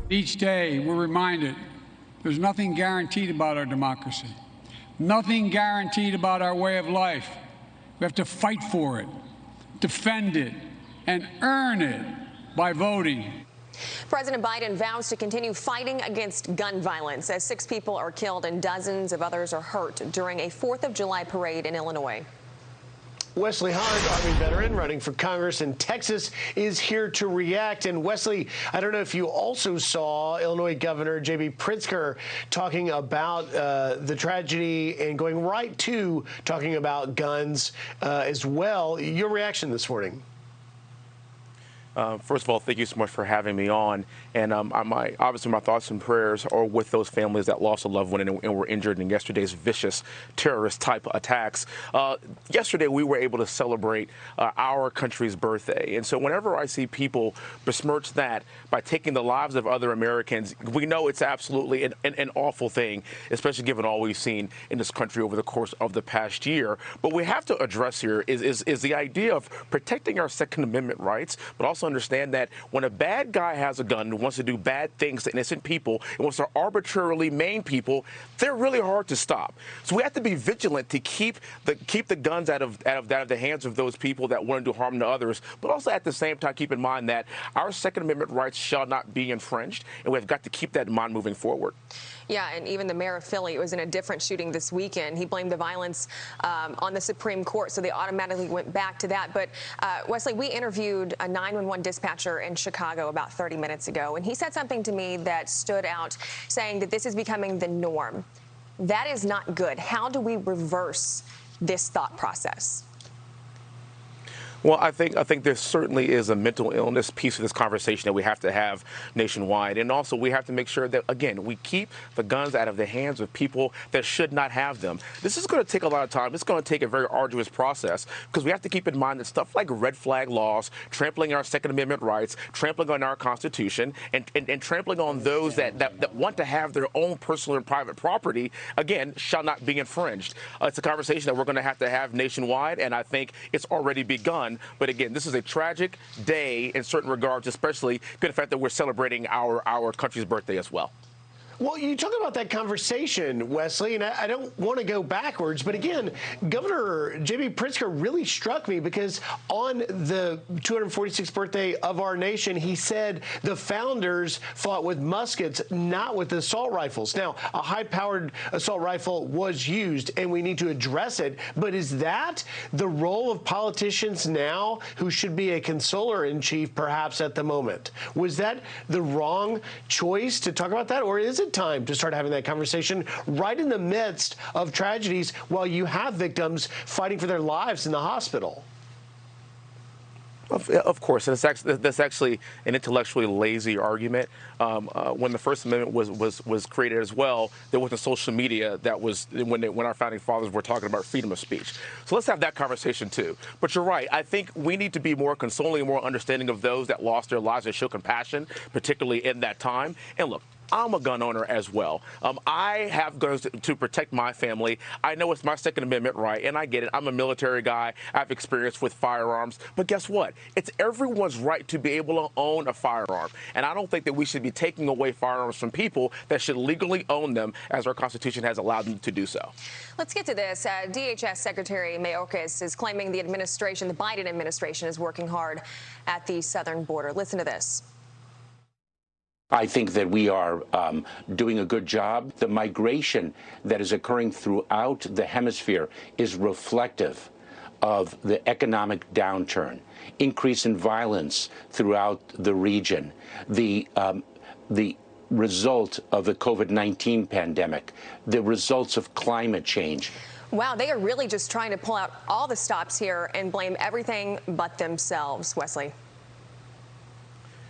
Each day, we're reminded there's nothing guaranteed about our democracy, nothing guaranteed about our way of life. We have to fight for it, defend it, and earn it by voting. President Biden vows to continue fighting against gun violence as 6 people are killed and dozens of others are hurt during a 4th of July parade in Illinois. Wesley Hunt, Army veteran running for Congress in Texas, is here to react. And Wesley, I don't know if you also saw Illinois Governor J.B. Pritzker talking about the tragedy and going right to talking about guns as well. Your reaction this morning? First of all, thank you so much for having me on. And obviously my thoughts and prayers are with those families that lost a loved one and were injured in yesterday's vicious terrorist-type attacks. Yesterday, we were able to celebrate our country's birthday. And so whenever I see people besmirch that by taking the lives of other Americans, we know it's absolutely an awful thing, especially given all we've seen in this country over the course of the past year. But we have to address here is the idea of protecting our Second Amendment rights, but also understand that when a bad guy has a gun and wants to do bad things to innocent people and wants to arbitrarily maim people, they're really hard to stop. So we have to be vigilant to keep the guns out of the hands of those people that want to do harm to others, but also at the same time keep in mind that our Second Amendment rights shall not be infringed, and we've got to keep that in mind moving forward. Yeah, and even the mayor of Philly was in a different shooting this weekend. He blamed the violence on the Supreme Court, so they automatically went back to that. But Wesley, we interviewed a 911 dispatcher in Chicago about 30 minutes ago, and he said something to me that stood out, saying that this is becoming the norm. That is not good. How do we reverse this thought process? Well, I think there certainly is a mental illness piece of this conversation that we have to have nationwide. And also we have to make sure that, again, we keep the guns out of the hands of people that should not have them. This is going to take a lot of time. It's going to take a very arduous process because we have to keep in mind that stuff like red flag laws, trampling our Second Amendment rights, trampling on our Constitution, and trampling on those that want to have their own personal and private property, again, shall not be infringed. It's a conversation that we're going to have nationwide, and I think it's already begun. But again, this is a tragic day in certain regards, especially given the fact that we're celebrating our country's birthday as well. Well, you talk about that conversation, Wesley, and I don't want to go backwards, but again, Governor J.B. Pritzker really struck me because on the 246th birthday of our nation, he said the founders fought with muskets, not with assault rifles. Now, a high-powered assault rifle was used, and we need to address it, but is that the role of politicians now who should be a consoler-in-chief perhaps at the moment? Was that the wrong choice to talk about that, or is it time to start having that conversation right in the midst of tragedies while you have victims fighting for their lives in the hospital? Of course, and that's actually an intellectually lazy argument. When the First Amendment was created as well, there wasn't social media that was when our founding fathers were talking about freedom of speech. So let's have that conversation too. But you're right. I think we need to be more consoling and more understanding of those that lost their lives and show compassion, particularly in that time. And look, I'm a gun owner as well. I have guns to protect my family. I know it's my Second Amendment right, and I get it. I'm a military guy. I have experience with firearms. But guess what? It's everyone's right to be able to own a firearm. And I don't think that we should be taking away firearms from people that should legally own them, as our Constitution has allowed them to do so. Let's get to this. DHS Secretary Mayorkas is claiming the Biden administration is working hard at the southern border. Listen to this. I think that we are doing a good job. The migration that is occurring throughout the hemisphere is reflective of the economic downturn, increase in violence throughout the region, the result of the COVID-19 pandemic, the results of climate change. Wow, they are really just trying to pull out all the stops here and blame everything but themselves, Wesley.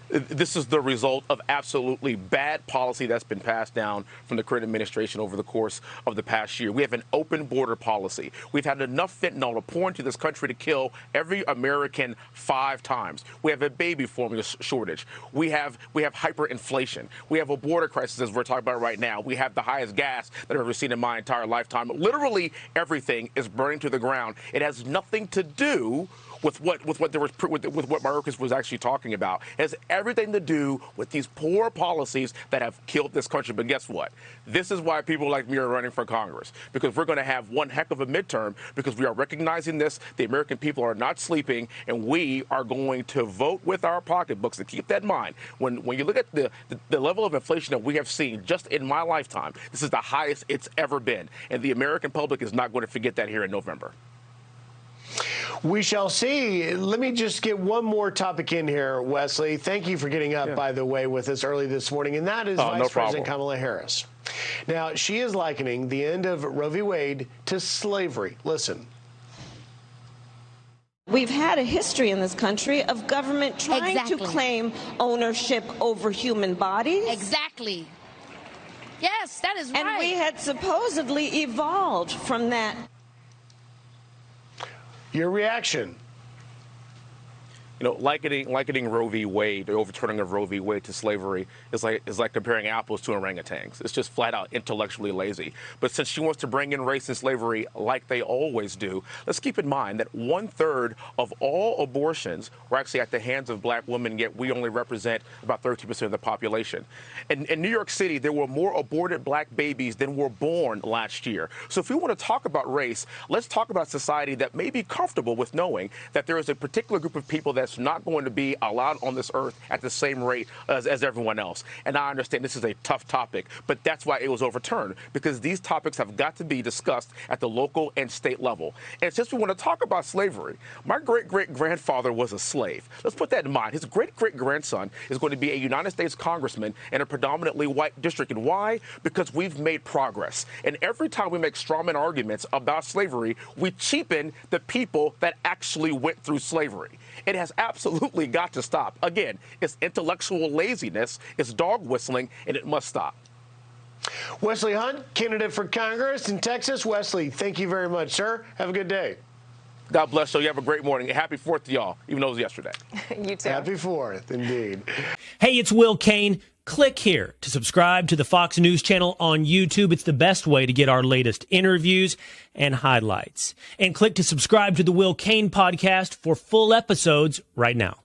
This is the result of absolutely bad policy that's been passed down from the current administration over the course of the past year. We have an open border policy. We've had enough fentanyl to pour into this country to kill every American 5 times. We have a baby formula shortage. We have hyperinflation. We have a border crisis, as we're talking about right now. We have the highest gas that I've ever seen in my entire lifetime. Literally everything is burning to the ground. It has nothing to do with what Mayorkas was actually talking about. It has everything to do with these poor policies that have killed this country. But guess what? This is why people like me are running for Congress, because we're going to have one heck of a midterm, because we are recognizing this. The American people are not sleeping, and we are going to vote with our pocketbooks. And keep that in mind. When you look at the level of inflation that we have seen just in my lifetime, this is the highest it's ever been. And the American public is not going to forget that here in November. We shall see. Let me just get one more topic in here, Wesley. Thank you for getting up, by the way, with us early this morning, and that is Vice President Kamala Harris. Now, she is likening the end of Roe v. Wade to slavery. Listen. We've had a history in this country of government trying to claim ownership over human bodies. Exactly. Yes, that is right. And we had supposedly evolved from that. Your reaction? You know, likening Roe v. Wade, the overturning of Roe v. Wade to slavery is like comparing apples to orangutans. It's just flat out intellectually lazy. But since she wants to bring in race and slavery like they always do, let's keep in mind that 1/3 of all abortions were actually at the hands of black women, yet we only represent about 13% of the population. In New York City, there were more aborted black babies than were born last year. So if we want to talk about race, let's talk about a society that may be comfortable with knowing that there is a particular group of people that's not going to be allowed on this earth at the same rate as everyone else. And I understand this is a tough topic, but that's why it was overturned, because these topics have got to be discussed at the local and state level. And since we want to talk about slavery, my great-great-grandfather was a slave. Let's put that in mind. His great-great-grandson is going to be a United States congressman in a predominantly white district. And why? Because we've made progress. And every time we make strawman arguments about slavery, we cheapen the people that actually went through slavery. It has absolutely got to stop. Again, it's intellectual laziness, it's dog whistling, and it must stop. Wesley Hunt, candidate for Congress in Texas. Wesley, thank you very much, sir. Have a good day. God bless you. You have a great morning. Happy 4th to y'all, even though it was yesterday. You too. Happy 4th, indeed. Hey, it's Will Kane. Click here to subscribe to the Fox News channel on YouTube. It's the best way to get our latest interviews and highlights. And click to subscribe to the Will Kane podcast for full episodes right now.